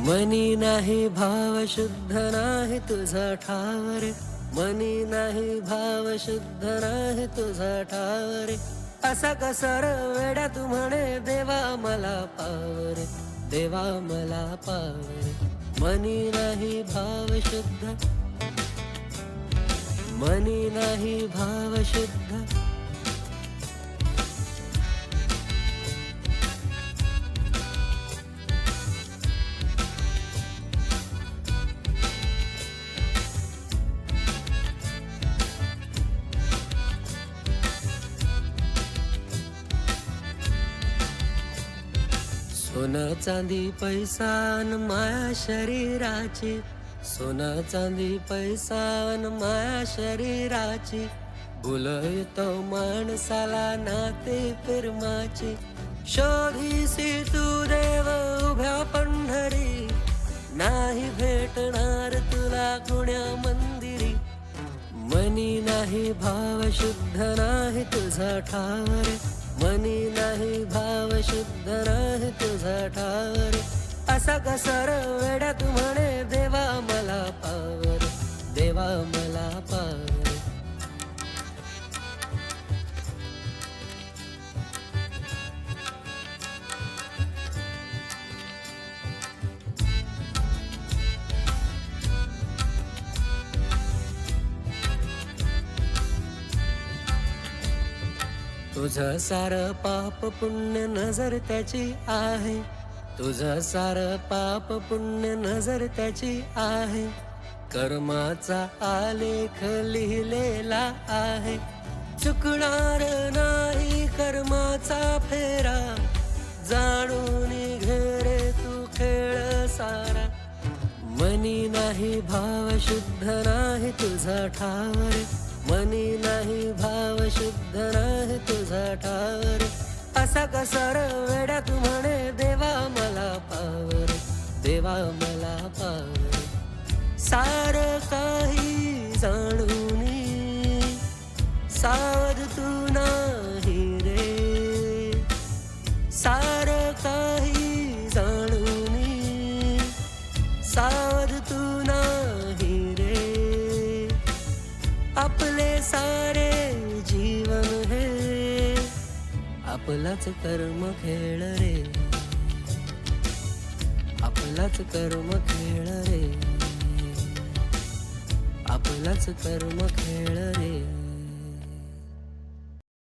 मनी नाही भाव शुद्ध नाही तुझा ठाव रे, मनी नाही भाव शुद्ध नाही तुझा ठाव रे. असा कसर वेड्या तू म्हणे देवा मला पाव रे, देवा मला पाव रे. मनी नाही भाव शुद्ध, मनी नाही भाव शुद्ध. सोनं चांदी पैसा न माया शरीराची, सोनं चांदी पैसा न माया शरीराची. बोलतो माणसाला नाते प्रेमाची. शोधीसी तू देव उभ्या पंढरी, नाही भेटणार तुला कुण्या मंदिरी. मनी नाही भाव शुद्ध नाही तुझा ठाव रे, मनी नाही भाव शुद्ध नाही तुझा ठाव रे. असा कसर वेड्या तू म्हणे देवा मला पाव रे, देवा मला पाव रे. तुझं सारं पाप पुण्य नजर त्याची आहे, तुझं सारं पाप पुण्य नजर त्याची आहे. कर्माचा आलेख लिहिलेला आहे, चुकणार नाही कर्माचा फेरा. जाणून घे रे तू खेळ सारा. मनी नाही भाव शुद्ध नाही तुझा ठाव रे, मनी नाही भाव शुद्ध नाही तुझा ठाव रे. असा कसर वेड्या तू म्हणे देवा मला पाव रे, देवा मला पाव रे. सार काही जाणूनी सावध तू नाही रे, सार काही जाणूनी सावध तू नाही रे. आपले सारे जीवन हे आपलाच कर्म खेळ रे, आपलाच कर्म खेळ रे, आपलाच कर्म खेळ रे.